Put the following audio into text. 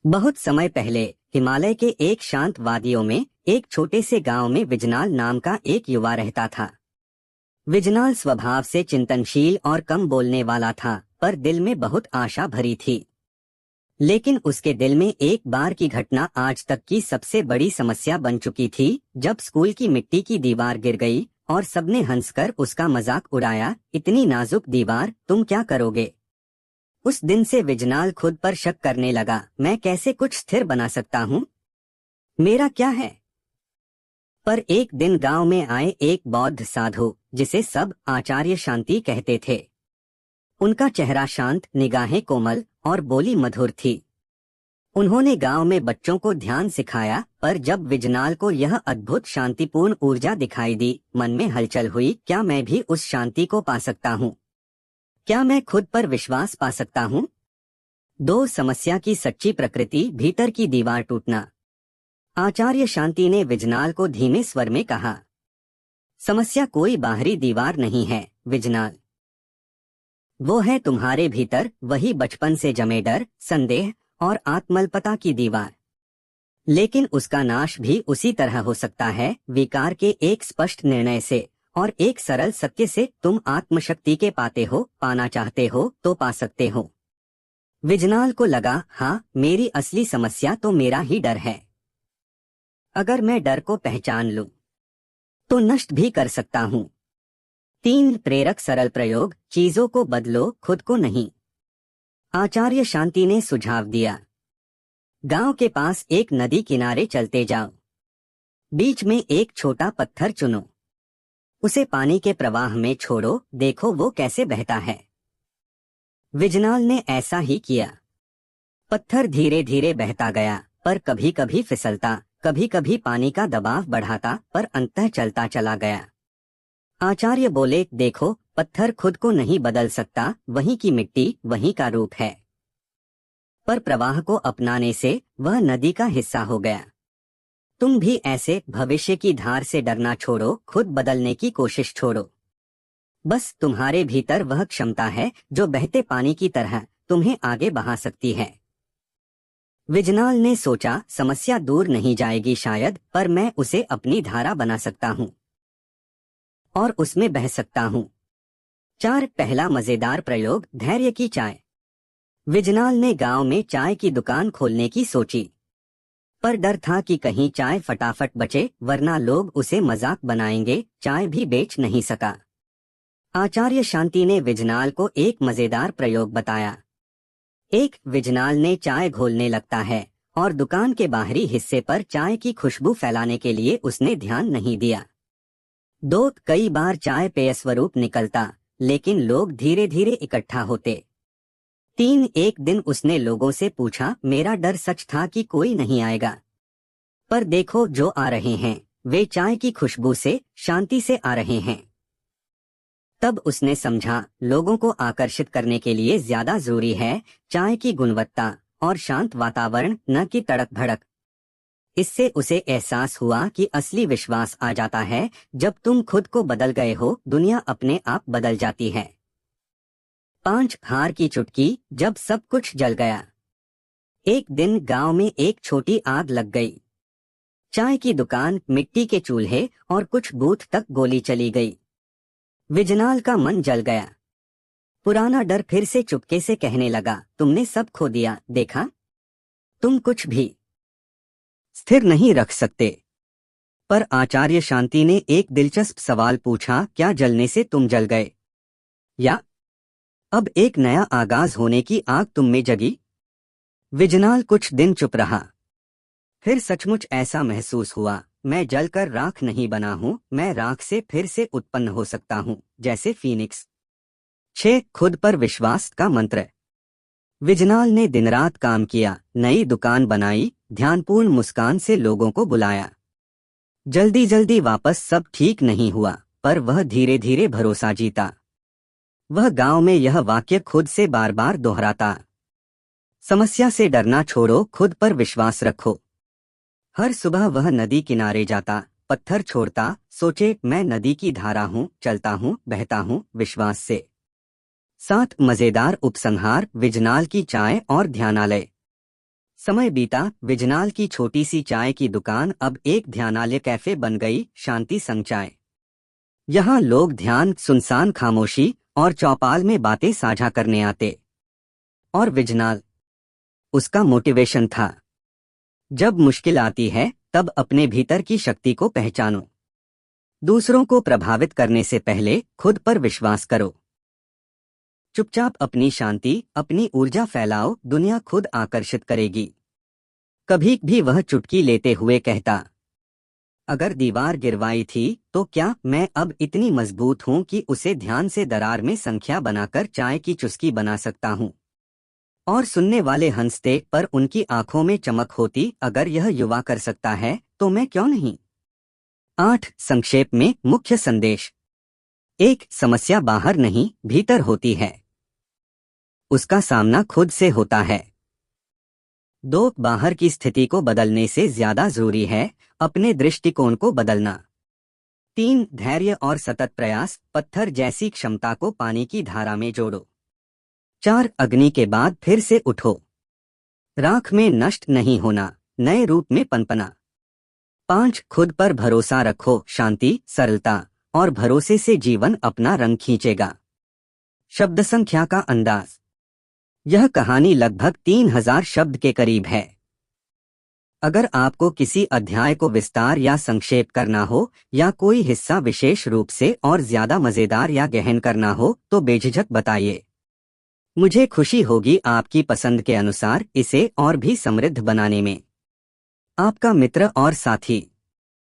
बहुत समय पहले हिमालय के एक शांत वादियों में एक छोटे से गांव में विजनाल नाम का एक युवा रहता था। विजनाल स्वभाव से चिंतनशील और कम बोलने वाला था, पर दिल में बहुत आशा भरी थी। लेकिन उसके दिल में एक बार की घटना आज तक की सबसे बड़ी समस्या बन चुकी थी, जब स्कूल की मिट्टी की दीवार गिर गई और सबने हंसकर उसका मजाक उड़ाया। इतनी नाजुक दीवार, तुम क्या करोगे? उस दिन से विजनाल खुद पर शक करने लगा। मैं कैसे कुछ स्थिर बना सकता हूँ? मेरा क्या है? पर एक दिन गांव में आए एक बौद्ध साधु, जिसे सब आचार्य शांति कहते थे। उनका चेहरा शांत, निगाहें कोमल और बोली मधुर थी। उन्होंने गांव में बच्चों को ध्यान सिखाया, पर जब विजनाल को यह अद्भुत शांतिपूर्ण ऊर्जा दिखाई दी, मन में हलचल हुई। क्या मैं भी उस शांति को पा सकता हूँ? क्या मैं खुद पर विश्वास पा सकता हूँ? दो, समस्या की सच्ची प्रकृति, भीतर की दीवार टूटना। आचार्य शांति ने विजनाल को धीमे स्वर में कहा, समस्या कोई बाहरी दीवार नहीं है विजनाल, वो है तुम्हारे भीतर, वही बचपन से जमे डर, संदेह और आत्मल्पता की दीवार। लेकिन उसका नाश भी उसी तरह हो सकता है, विकार के एक स्पष्ट निर्णय से और एक सरल सत्य से। तुम आत्मशक्ति के पाते हो, पाना चाहते हो तो पा सकते हो। विजनाल को लगा, हाँ, मेरी असली समस्या तो मेरा ही डर है। अगर मैं डर को पहचान लूं, तो नष्ट भी कर सकता हूं। 3 प्रेरक सरल प्रयोग। चीजों को बदलो, खुद को नहीं। आचार्य शांति ने सुझाव दिया, गांव के पास एक नदी किनारे चलते जाओ। बीच में एक छोटा पत्थर चुनो, उसे पानी के प्रवाह में छोड़ो, देखो वो कैसे बहता है। विजनाल ने ऐसा ही किया। पत्थर धीरे धीरे बहता गया, पर कभी कभी फिसलता, कभी कभी पानी का दबाव बढ़ाता, पर अंततः चलता चला गया। आचार्य बोले, देखो, पत्थर खुद को नहीं बदल सकता, वहीं की मिट्टी वहीं का रूप है। पर प्रवाह को अपनाने से वह नदी का हिस्सा हो गया। तुम भी ऐसे भविष्य की धार से डरना छोड़ो, खुद बदलने की कोशिश छोड़ो। बस तुम्हारे भीतर वह क्षमता है जो बहते पानी की तरह तुम्हें आगे बहा सकती है। विजनाल ने सोचा, समस्या दूर नहीं जाएगी शायद, पर मैं उसे अपनी धारा बना सकता हूँ और उसमें बह सकता हूँ। 4, पहला मजेदार प्रयोग, धैर्य की चाय। विजनाल ने गांव में चाय की दुकान खोलने की सोची, पर डर था कि कहीं चाय फटाफट बचे, वरना लोग उसे मजाक बनाएंगे। चाय भी बेच नहीं सका। आचार्य शांति ने विजनाल को एक मजेदार प्रयोग बताया। 1, विजनाल ने चाय घोलने लगता है और दुकान के बाहरी हिस्से पर चाय की खुशबू फैलाने के लिए उसने ध्यान नहीं दिया। 2, कई बार चाय पेय स्वरूप निकलता, लेकिन लोग धीरे धीरे इकट्ठा होते। 3, एक दिन उसने लोगों से पूछा, मेरा डर सच था कि कोई नहीं आएगा, पर देखो जो आ रहे हैं, वे चाय की खुशबू से, शांति से आ रहे हैं। तब उसने समझा, लोगों को आकर्षित करने के लिए ज्यादा जरूरी है चाय की गुणवत्ता और शांत वातावरण, न कि तड़क भड़क। इससे उसे एहसास हुआ कि असली विश्वास आ जाता है जब तुम खुद को बदल गए हो, दुनिया अपने आप बदल जाती है। 5, हार की चुटकी, जब सब कुछ जल गया। एक दिन गांव में एक छोटी आग लग गई। चाय की दुकान, मिट्टी के चूल्हे और कुछ बूथ तक गोली चली गई। विजनाल का मन जल गया। पुराना डर फिर से चुपके से कहने लगा, तुमने सब खो दिया, देखा, तुम कुछ भी स्थिर नहीं रख सकते। पर आचार्य शांति ने एक दिलचस्प सवाल पूछा, क्या जलने से तुम जल गए, या अब एक नया आगाज होने की आग तुम में जगी? विजनाल कुछ दिन चुप रहा। फिर सचमुच ऐसा महसूस हुआ, मैं जलकर राख नहीं बना हूँ, मैं राख से फिर से उत्पन्न हो सकता हूँ, जैसे फीनिक्स। 6, खुद पर विश्वास का मंत्र। विजनाल ने दिन रात काम किया, नई दुकान बनाई, ध्यानपूर्ण मुस्कान से लोगों को बुलाया। जल्दी जल्दी वापस सब ठीक नहीं हुआ, पर वह धीरे धीरे भरोसा जीता। वह गांव में यह वाक्य खुद से बार बार दोहराता, समस्या से डरना छोड़ो, खुद पर विश्वास रखो। हर सुबह वह नदी किनारे जाता, पत्थर छोड़ता, सोचे, मैं नदी की धारा हूँ, चलता हूँ, बहता हूँ, विश्वास से। 7, मजेदार उपसंहार, विजनाल की चाय और ध्यानालय। समय बीता, विजनाल की छोटी सी चाय की दुकान अब एक ध्यानालय कैफे बन गई, शांति संग चाय। यहाँ लोग ध्यान, सुनसान खामोशी और चौपाल में बातें साझा करने आते। और विजनाल, उसका मोटिवेशन था। जब मुश्किल आती है तब अपने भीतर की शक्ति को पहचानो। दूसरों को प्रभावित करने से पहले खुद पर विश्वास करो। चुपचाप अपनी शांति, अपनी ऊर्जा फैलाओ, दुनिया खुद आकर्षित करेगी। कभी भी वह चुटकी लेते हुए कहता, अगर दीवार गिरवाई थी तो क्या मैं अब इतनी मजबूत हूं कि उसे ध्यान से दरार में संख्या बनाकर चाय की चुस्की बना सकता हूं। और सुनने वाले हंसते, पर उनकी आंखों में चमक होती, अगर यह युवा कर सकता है तो मैं क्यों नहीं। 8 संक्षेप में मुख्य संदेश। 1 समस्या बाहर नहीं, भीतर होती है। उसका सामना खुद से होता है। 2 बाहर की स्थिति को बदलने से ज्यादा जरूरी है अपने दृष्टिकोण को बदलना। 3 धैर्य और सतत प्रयास, पत्थर जैसी क्षमता को पानी की धारा में जोड़ो। 4 अग्नि के बाद फिर से उठो। राख में नष्ट नहीं होना, नए रूप में पनपना। 5 खुद पर भरोसा रखो, शांति, सरलता और भरोसे से जीवन अपना रंग खींचेगा। शब्द संख्या का अंदाज। यह कहानी लगभग 3000 शब्द के करीब है। अगर आपको किसी अध्याय को विस्तार या संक्षेप करना हो, या कोई हिस्सा विशेष रूप से और ज्यादा मजेदार या गहन करना हो, तो बेझिझक बताइए। मुझे खुशी होगी आपकी पसंद के अनुसार इसे और भी समृद्ध बनाने में। आपका मित्र और साथी।